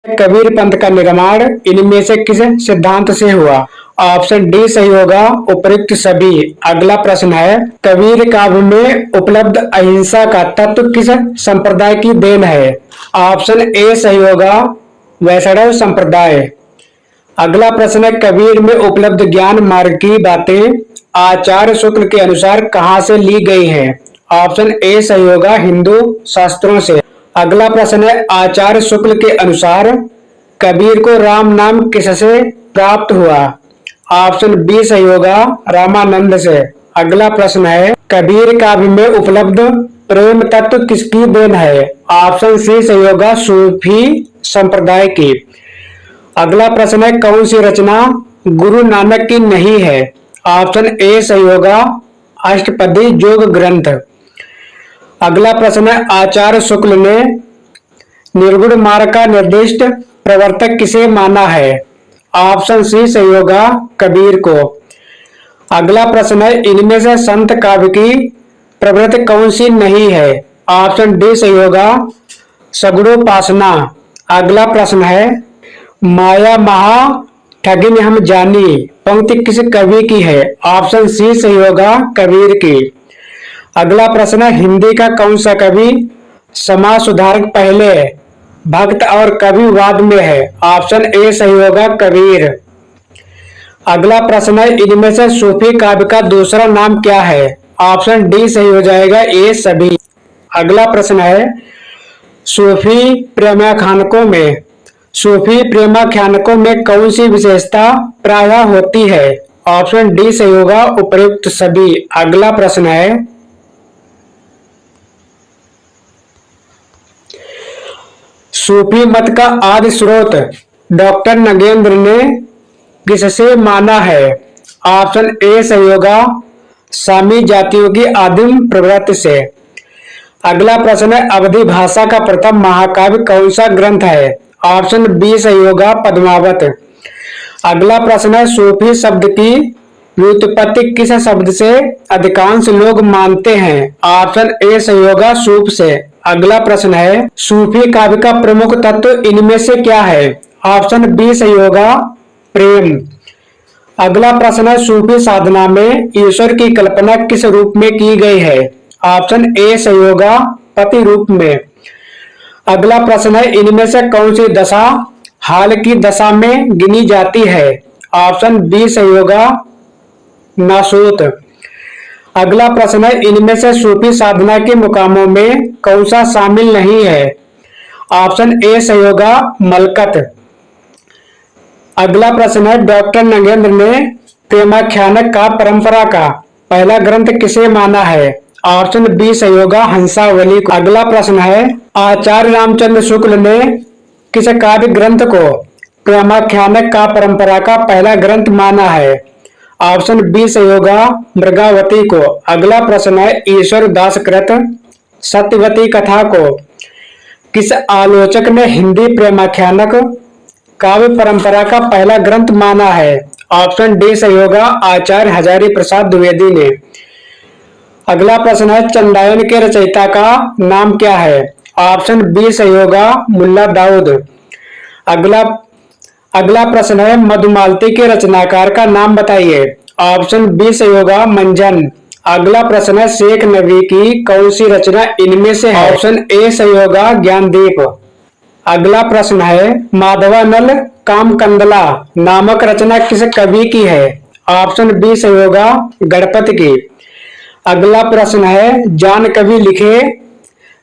कबीर पंथ का निर्माण इनमें से किस सिद्धांत से हुआ? ऑप्शन डी सही होगा, उपयुक्त सभी। अगला प्रश्न है, कबीर काव्य में उपलब्ध अहिंसा का तत्व किस संप्रदाय की देन है? ऑप्शन ए सही होगा, वैष्णव संप्रदाय। अगला प्रश्न है, कबीर में उपलब्ध ज्ञान मार्ग की बातें आचार्य शुक्ल के अनुसार कहाँ से ली गई हैं? ऑप्शन ए सही होगा, हिंदू शास्त्रों से। अगला प्रश्न है, आचार्य शुक्ल के अनुसार कबीर को राम नाम किससे प्राप्त हुआ? ऑप्शन बी सही होगा, रामानंद से। अगला प्रश्न है, कबीर काव्य में उपलब्ध प्रेम तत्व किसकी देन है? ऑप्शन सी सही होगा, सूफी संप्रदाय की। अगला प्रश्न है, कौन सी रचना गुरु नानक की नहीं है? ऑप्शन ए सही होगा, अष्टपदी योग ग्रंथ। अगला प्रश्न है, आचार्य शुक्ल ने निर्गुण मार्ग का निर्दिष्ट प्रवर्तक किसे माना है? ऑप्शन सी सही होगा, कबीर को। अगला प्रश्न है, इनमें से संत काव्य की प्रवृत्ति कौन सी नहीं है? ऑप्शन डी सही होगा, सगुणोपासना। अगला प्रश्न है, माया महा ठगिन हम जानी पंक्ति किस कवि की है? ऑप्शन सी सही होगा, कबीर की। अगला प्रश्न है, हिंदी का कौन सा कवि समाज सुधारक पहले भक्त और कवि वाद में है? ऑप्शन ए सही होगा, कबीर। अगला प्रश्न है, इनमें से सूफी काव्य का दूसरा नाम क्या है? ऑप्शन डी सही हो जाएगा, ए सभी। अगला प्रश्न है, सूफी प्रेमाख्यानकों में कौन सी विशेषता प्रायः होती है? ऑप्शन डी सही होगा, उपयुक्त सभी। अगला प्रश्न है, सूफी मत का आदि स्रोत डॉक्टर नगेंद्र ने किससे माना है? ऑप्शन ए सही होगा, सामी जातियों की आदिम प्रवृत्ति से। अगला प्रश्न है, अवधी भाषा का प्रथम महाकाव्य कौन सा ग्रंथ है? ऑप्शन बी सही होगा, पद्मावत। अगला प्रश्न है, सूफी शब्द की व्युत्पत्ति किस शब्द से अधिकांश लोग मानते हैं? ऑप्शन ए सही होगा, सूफ से। अगला प्रश्न है, सूफी काव्य का प्रमुख तत्व इनमें से क्या है? ऑप्शन बी सही होगा, प्रेम। अगला प्रश्न है, सूफी साधना में ईश्वर की कल्पना किस रूप में की गई है? ऑप्शन ए सही होगा, पति रूप में। अगला प्रश्न है, इनमें से कौन सी दशा हाल की दशा में गिनी जाती है? ऑप्शन बी सही होगा, नासूत। अगला प्रश्न है, इनमें से सूफी साधना के मुकामों में कौन सा शामिल नहीं है? ऑप्शन ए सही होगा, मलकत। अगला प्रश्न है, डॉक्टर नगेंद्र ने प्रेमाख्यानक का परंपरा का पहला ग्रंथ किसे माना है? ऑप्शन बी सही होगा, हंसावली को। अगला प्रश्न है, आचार्य रामचंद्र शुक्ल ने किस काव्य ग्रंथ को प्रेमाख्यानक का परंपरा का पहला ग्रंथ माना है? ऑप्शन बी सही होगा, मृगावती को। अगला प्रश्न है, ईश्वर दास कृत सत्यवती कथा को किस आलोचक ने हिंदी प्रेमाख्यानक काव्य परंपरा का पहला ग्रंथ माना है? ऑप्शन डी सही होगा, आचार्य हजारी प्रसाद द्विवेदी ने। अगला प्रश्न है, चंदायन के रचयिता का नाम क्या है? ऑप्शन बी सही होगा, मुल्ला दाऊद। अगला प्रश्न है, मधुमालती के रचनाकार का नाम बताइए। ऑप्शन बी सही होगा, मंजन। अगला प्रश्न है, शेख नबी की कौन सी रचना इनमें से है? ऑप्शन ए सही होगा, ज्ञानदीप। अगला प्रश्न है, माधवानल कामकंदला नामक रचना किस कवि की है? ऑप्शन बी सही होगा, गणपति की। अगला प्रश्न है, जान कवि लिखे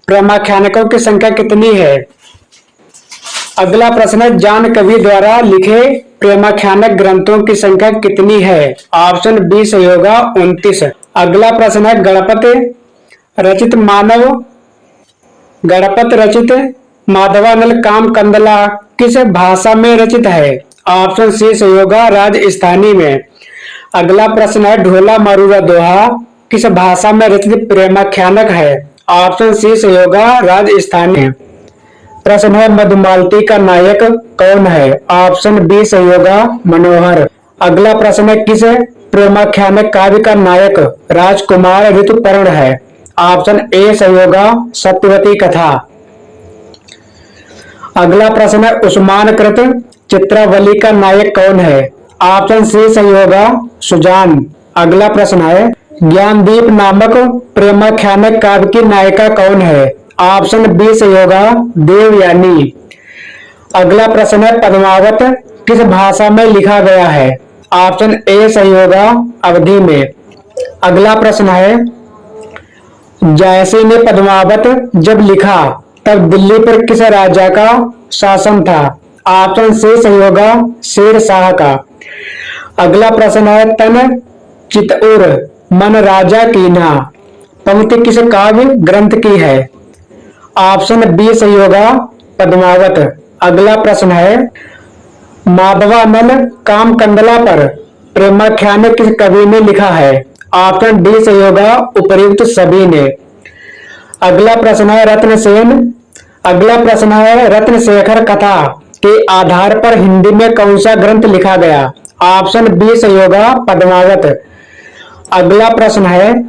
प्रेमाख्यानकों की संख्या कितनी है? अगला प्रश्न है, जान कवि द्वारा लिखे प्रेमाख्यानक ग्रंथों की संख्या कितनी है? ऑप्शन बी सही होगा, 29। अगला प्रश्न है, गणपत रचित माधवानल कामकंदला किस भाषा में रचित है? ऑप्शन सी सही होगा, राजस्थानी में। अगला प्रश्न है, ढोला मारूरा दोहा किस भाषा में रचित प्रेमाख्यानक है? ऑप्शन सी सही होगा, राजस्थानी। प्रश्न है, मधुमालती का नायक कौन है? ऑप्शन बी सही होगा, मनोहर। अगला प्रश्न है, किस प्रेमाख्यानक काव्य का नायक राजकुमार ऋतुपर्ण है? ऑप्शन ए सही होगा, सत्यवती कथा। अगला प्रश्न है, उस्मानकृत चित्रावली का नायक कौन है? ऑप्शन सी सही होगा सुजान। अगला प्रश्न है, ज्ञानदीप नामक प्रेमाख्यान काव्य की नायिका कौन है? ऑप्शन बी सही होगा देवयानी। अगला प्रश्न है, पद्मावत किस भाषा में लिखा गया है? ऑप्शन ए सही होगा अवधी में। अगला प्रश्न है, जयसी ने पद्मावत जब लिखा तब दिल्ली पर किस राजा का शासन था? ऑप्शन सी सही होगा शेर शाह का। अगला प्रश्न है, तन चितउर मन राजा कीन्हा पंक्ति किस काव्य ग्रंथ की है? ऑप्शन बी सही होगा पद्मावत। अगला प्रश्न है, माधवानल कामकंडला पर प्रेमाख्यान किस कवि ने लिखा है? ऑप्शन डी सही होगा उपर्युक्त सभी ने। अगला प्रश्न है, रत्नशेखर कथा के आधार पर हिंदी में कौन सा ग्रंथ लिखा गया? ऑप्शन बी सही होगा पद्मावत। अगला प्रश्न है,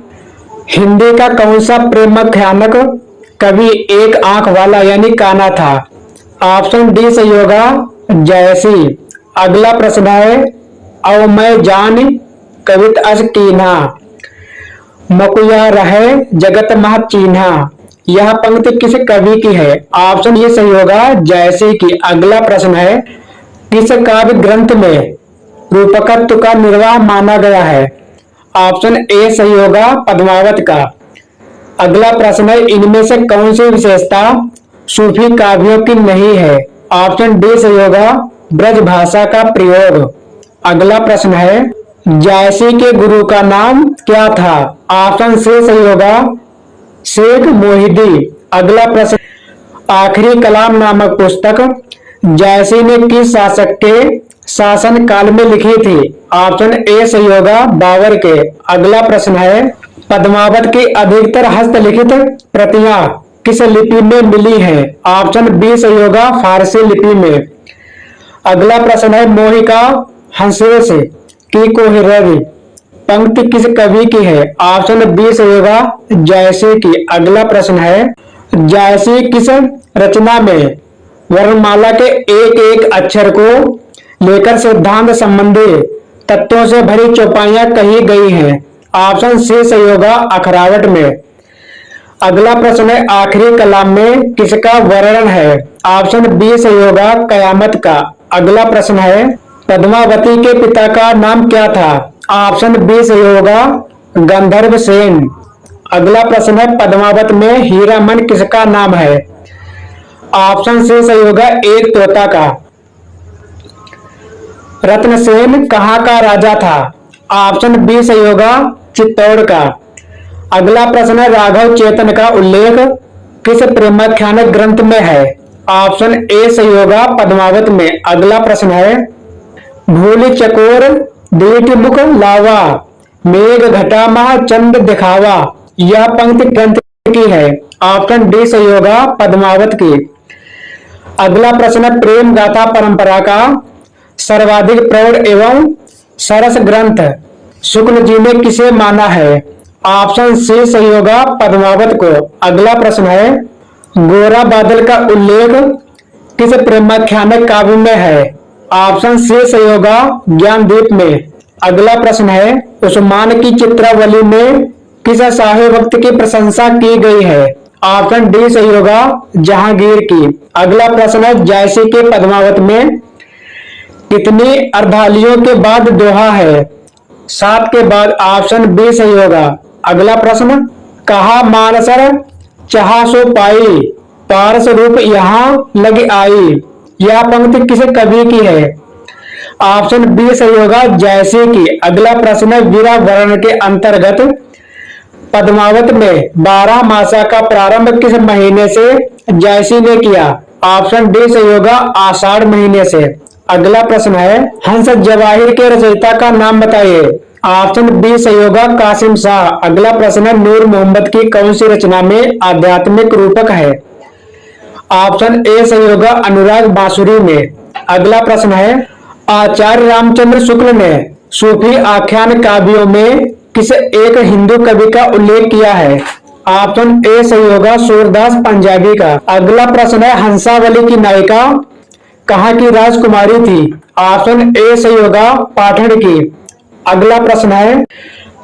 हिंदी का कौन सा प्रेमाख्यानक कवि एक आंख वाला यानी काना था? ऑप्शन डी सही होगा जयसी। अगला प्रश्न है, औ मैं जान कवित अस कीन्हा मकुया रहे जगत मह चीन्हा यह पंक्ति किस कवि की है? ऑप्शन ये सही होगा जयसी की। अगला प्रश्न है, किस काव्य ग्रंथ में रूपकत्व का निर्वाह माना गया है? ऑप्शन ए सही होगा पद्मावत का। अगला प्रश्न है, इनमें से कौन सी विशेषता सूफी काव्यों की नहीं है? ऑप्शन डी सही होगा ब्रज भाषा का प्रयोग। अगला प्रश्न है, जायसी के गुरु का नाम क्या था? ऑप्शन सी सही होगा शेख मोहिदी। अगला प्रश्न, आखिरी कलाम नामक पुस्तक जायसी ने किस शासक के शासन काल में लिखी थी? ऑप्शन ए सही होगा बाबर के। अगला प्रश्न है, पद्मावत की अधिकतर हस्तलिखित प्रतियां किस लिपि में मिली हैं? ऑप्शन बी सही होगा फारसी लिपि में। अगला प्रश्न है, मोहिका हंसेस की कोहिरवी पंक्ति किस कवि की है? ऑप्शन बी सही होगा जयसी की। अगला प्रश्न है, जयसी किस रचना में वर्णमाला के एक एक अक्षर को लेकर सिद्धांत संबंधी तत्वों से भरी चौपाइयां कही गई हैं? ऑप्शन सी सही होगा अखरावट में। अगला प्रश्न है, आखिरी कलाम में किसका वर्णन है? ऑप्शन बी सही होगा कयामत का। अगला प्रश्न है, पद्मावती के पिता का नाम क्या था? ऑप्शन बी सही होगा गंधर्व सेन। अगला प्रश्न है, पद्मावत में हीरामन किसका नाम है? ऑप्शन सी सही होगा एक तोता का। रत्नसेन कहाँ का राजा था? ऑप्शन बी सही होगा चित्तौड़ का। अगला प्रश्न है, राघव चेतन का उल्लेख किस प्रेमाख्यान ग्रंथ में है? ऑप्शन ए सही होगा पद्मावत में। अगला प्रश्न है, भूल चकोर दीठ मुख लावा मेघ घटा महा चंद दिखावा यह पंक्ति ग्रंथ की है? ऑप्शन डी सही होगा पद्मावत की। अगला प्रश्न है, प्रेम गाथा परंपरा का सर्वाधिक प्रौढ़ एवं सरस ग्रंथ शुक्ल जी ने किसे माना है? ऑप्शन सी सही होगा पद्मावत को। अगला प्रश्न है, गोरा बादल का उल्लेख किस प्रेमाख्यान काव्य में है? ऑप्शन सी सही होगा ज्ञानदीप में। अगला प्रश्न है, उस्मान की चित्रावली में किस शाही वक्त की प्रशंसा की गई है? ऑप्शन डी सही होगा जहांगीर की। अगला प्रश्न है, जयसी के पद्मावत में कितनी अर्धालियों के बाद दोहा है? 7 के बाद। ऑप्शन बी सही होगा। अगला प्रश्न, कहा मानसर चाहा सो पाई पारस रूप यहाँ लग आई यह पंक्ति किस कवि की है? ऑप्शन बी सही होगा जयसी की। अगला प्रश्न है, वीरा वर्ण के अंतर्गत पद्मावत में 12 मासा का प्रारंभ किस महीने से जयसी ने किया? ऑप्शन डी सही होगा आषाढ़ महीने से। अगला प्रश्न है, हंस जवाहिर के रचयिता का नाम बताइए? ऑप्शन बी सही होगा कासिम शाह। अगला प्रश्न है, नूर मोहम्मद की कौन सी रचना में आध्यात्मिक रूपक है? ऑप्शन ए सही होगा अनुराग बांसुरी में। अगला प्रश्न है, आचार्य रामचंद्र शुक्ल ने सूफी आख्यान काव्यों में किस एक हिंदू कवि का उल्लेख किया है? ऑप्शन ए सही होगा सूरदास पंजाबी का। अगला प्रश्न है हंसावली की नायिका कहाँ की राजकुमारी थी? ऑप्शन ए सही होगा पाठन की। अगला प्रश्न है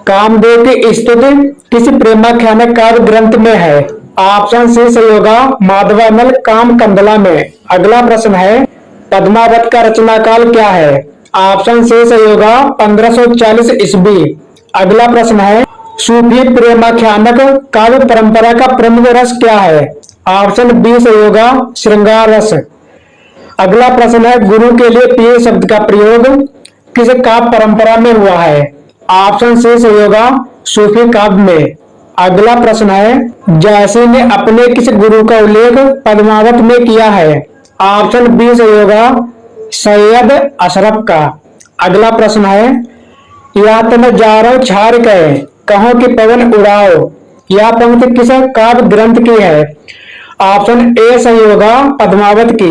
कामदेव की स्तुति किस प्रेमाख्यान काव्य ग्रंथ में है? ऑप्शन सी सही होगा माधवानल काम कंदला में। अगला प्रश्न है पद्मावत का रचना काल क्या है? ऑप्शन सी सही होगा 1540 ईस्वी। अगला प्रश्न है सूफी प्रेमाख्यानक काव्य परंपरा का प्रमुख रस क्या है? ऑप्शन बी सही होगा श्रृंगार रस। अगला प्रश्न है गुरु के लिए प्रिय शब्द का प्रयोग किस काव्य परंपरा में हुआ है? ऑप्शन सी सही होगा सूफी काव्य में। अगला प्रश्न है जायसी ने अपने किस गुरु का उल्लेख पद्मावत में किया है? ऑप्शन बी सही होगा सैयद अशरफ का। अगला प्रश्न है या तो मैं जा रहा हूं छाड़ के कहो कि पवन उड़ाओ, यह पंक्ति किस काव्य ग्रंथ की है? ऑप्शन ए सही होगा पद्मावत की।